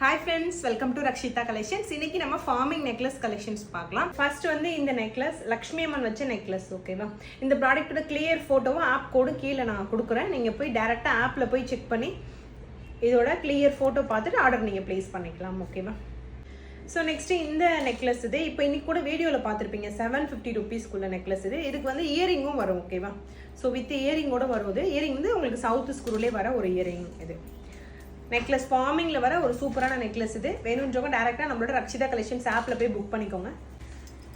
Hi friends, welcome to Rakshita Collections. இன்னைக்கு நம்ம farming necklace collections பார்க்கலாம். First வந்து இந்த necklace லக்ஷ்மி அம்மன் வச்ச necklace ஓகேவா. இந்த ப்ராடக்ட்டோட clear photoவும் ஆப் கோடு கீழ நான் கொடுக்கிறேன். நீங்க போய் டைரக்ட்டா ஆப்ல போய் செக் பண்ணி இதோட clear photo பார்த்துட்டு ஆர்டர் நீங்க place பண்ணிக்கலாம் ஓகேவா. So next இந்த necklace இது இப்போ இன்னைக்கு கூட வீடியோல பார்த்திருப்பீங்க 750 rupees குள்ள necklace இது. இதுக்கு வந்து இயரிங்கும் வரும் ஓகேவா. So with earring ஓட வருது. இயரிங் வந்து உங்களுக்கு சவுத் ஸ்க்ரூலே வர ஒரு இயரிங் இது. நெக்லஸ் ஃபார்மிங்ல வர ஒரு சூப்பரான நெக்லஸ் இது வேணும்ன்றவங்க டைரக்டா நம்மளோட ரக்ஷிதா கலெக்ஷன்ஸ் ஆப்ல போய் புக் பண்ணிக்கோங்க.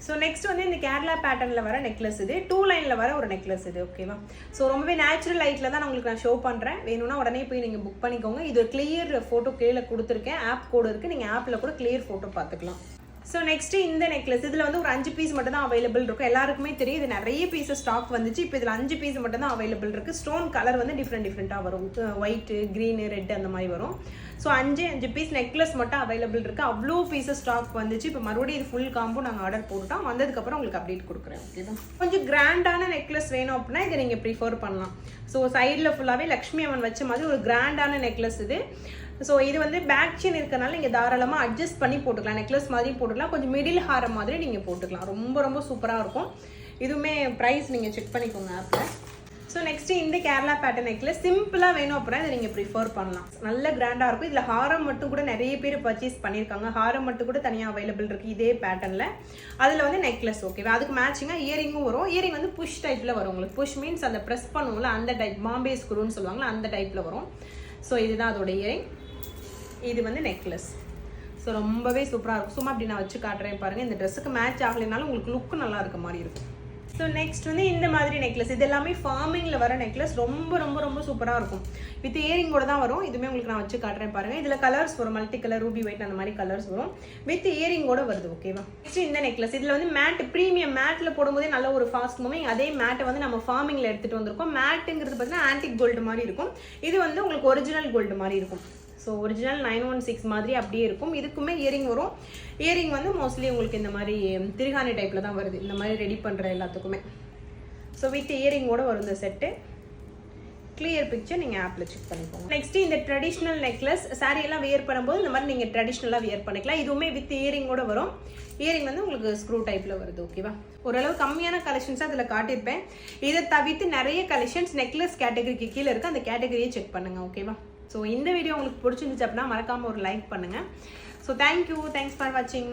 ஸோ நெக்ஸ்ட் வந்து இந்த கேரளா பேட்டர்னில் வர நெக்லஸ் இது 2 லைனில் வர ஒரு நெக்லஸ் இது ஓகேவா. ஸோ ரொம்பவே நேச்சுரல் லைட்டில் தான் நான் உங்களுக்கு ஷோ பண்ணுறேன். வேணும்னா உடனே போய் நீங்கள் புக் பண்ணிக்கோங்க. இது ஒரு கிளியர் ஃபோட்டோ கீழே கொடுத்துருக்கேன். ஆப் கோடு இருக்குது. நீங்கள் ஆப்பில் கூட கிளியர் ஃபோட்டோ பார்த்துக்கலாம். ஸோ நெக்ஸ்ட் இந்த நெக்லஸ் இதில் வந்து ஒரு 5 பீஸ் மட்டும் தான் அவைலபிள் இருக்கும். எல்லாருக்குமே தெரியும் இது நிறைய பீஸஸ் ஸ்டாக் வந்துச்சு. இப்போ இதில் 5 பீஸ் மட்டும் தான் அவைலபிள் இருக்குது. ஸ்டோன் கலர் வந்து டிஃப்ரெண்ட்டாக வரும். ஒயிட்டு, க்ரீனு, ரெட் அந்த மாதிரி வரும். ஸோ 5 பீஸ் நெக்லஸ் மட்டும் அவைலபிள் இருக்குது. அவ்வளோ பீஸஸ் ஸ்டாக் வந்துச்சு. இப்போ மறுபடியும் இது ஃபுல் காம்போ நாங்கள் ஆர்டர் போட்டுட்டோம். வந்ததுக்கப்புறம் உங்களுக்கு அப்டேட் கொடுக்குறேன் ஓகேவா. கொஞ்சம் கிராண்டான நெக்லஸ் வேணும் அப்படின்னா இதை நீங்கள் ப்ரிஃபர் பண்ணலாம். ஸோ சைடில் ஃபுல்லாகவே லக்ஷ்மி அம்மன் வச்ச மாதிரி ஒரு கிராண்டான நெக்லஸ் இது. ஸோ இது வந்து பேக் செயின் இருக்கிறனால நீங்கள் தாராளமாக அட்ஜஸ்ட் பண்ணி போட்டுக்கலாம். நெக்லஸ் மாதிரி போட்டுக்கலாம். கொஞ்சம் மிடில் ஹாரம் மாதிரி நீங்கள் போட்டுக்கலாம். ரொம்ப சூப்பராக இருக்கும். இதுவுமே ப்ரைஸ் நீங்கள் செக் பண்ணிக்கோங்க ஆப்பில். ஸோ நெக்ஸ்ட் இந்த கேரளா பேட்டர்ன் நெக்லஸ் சிம்பிளாக வேணும் அப்படின்னா இதை நீங்கள் ப்ரிஃபர் பண்ணலாம். நல்ல கிராண்டாக இருக்கும். இதில் ஹாரம் மட்டும் கூட நிறைய பேர் பர்ச்சேஸ் பண்ணியிருக்காங்க. ஹாரம் மட்டும் கூட தனியாக அவைலபிள் இருக்குது இதே பேட்டர்னில். அதில் வந்து நெக்லஸ் ஓகேவா. அதுக்கு மேட்சிங்காக இயரிங்கும் வரும். இயரிங் வந்து புஷ் டைப்பில் வரும். உங்களுக்கு புஷ் மீன்ஸ் அந்த ப்ரெஸ் பண்ணுவோம்ல அந்த டைப், பாம்பே ஸ்க்ரூன்னு சொல்லுவாங்களா அந்த டைப்பில் வரும். ஸோ இதுதான் அதோட இயரிங். இது வந்து நெக்லஸ். ஸோ ரொம்பவே சூப்பராக இருக்கும். சும்மா அப்படி நான் வச்சு காட்டுறேன் பாருங்கள். இந்த ட்ரெஸ்ஸுக்கு மேட்ச் ஆகலைனாலும் உங்களுக்கு லுக்கு நல்லா இருக்க மாதிரி இருக்கும். ஸோ நெக்ஸ்ட் வந்து இந்த மாதிரி நெக்லஸ் இது எல்லாமே ஃபார்மிங்கில் வர நெக்லஸ் ரொம்ப சூப்பராக இருக்கும். வித் இயரிங்கோட தான் வரும். இதுவுமே உங்களுக்கு நான் வச்சு காட்டுறேன் பாருங்கள். இதில் கலர்ஸ் வரும். மல்டி கலர், ரூபி ஒயிட் அந்த மாதிரி கலர்ஸ் வரும். வித் இயரிங்கோட வருது ஓகேவா. நெக்ஸ்ட் இந்த நெக்லஸ் இதில் வந்து மேட் ப்ரீமியம் மேட்டில் போடும்போதே நல்ல ஒரு ஃபாஸ்ட் மூவிங். அதே மேட்டை வந்து நம்ம ஃபார்மிங்கில் எடுத்துகிட்டு வந்திருக்கோம். மேட்டுங்கிறது பார்த்தீங்கன்னா ஆன்டிக் கோல்டு மாதிரி இருக்கும். இது வந்து உங்களுக்கு ஒரிஜினல் கோல்டு மாதிரி இருக்கும். ஸோ ஒரிஜினல் 916 மாதிரி அப்படியே இருக்கும். இதுக்குமே இயரிங் வரும். இயரிங் வந்து மோஸ்ட்லி உங்களுக்கு இந்த மாதிரி திருகாணி டைப்பில் தான் வருது. இந்த மாதிரி ரெடி பண்ணுற எல்லாத்துக்குமே. ஸோ வித் இயரிங்கோட வரும் இந்த செட்டு. கிளியர் பிக்சர் நீங்கள் ஆப்பில் செக் பண்ணிக்கோங்க. நெக்ஸ்ட் இந்த ட்ரெடிஷ்னல் நெக்லஸ் சாரீ எல்லாம் வியர் பண்ணும்போது இந்த மாதிரி நீங்கள் ட்ரெடிஷ்னலாக வியர் பண்ணிக்கலாம். இதுவுமே வித் இயரிங்கோட வரும். இயரிங் வந்து உங்களுக்கு ஸ்க்ரூ டைப்பில் வருது ஓகேவா. ஓரளவு கம்மியான கலெக்ஷன்ஸாக அதில் காட்டியிருப்பேன். இதை தவிர்த்து நிறைய கலெக்ஷன்ஸ் நெக்லஸ் கேட்டகரிக்கு கீழே இருக்குது. அந்த கேட்டகரியை செக் பண்ணுங்கள் ஓகேவா. ஸோ இந்த வீடியோ உங்களுக்கு பிடிச்சிருந்துச்சு அப்படின்னா மறக்காமல் ஒரு லைக் பண்ணுங்கள். So thank you. தேங்க்ஸ் ஃபார் வாட்சிங்.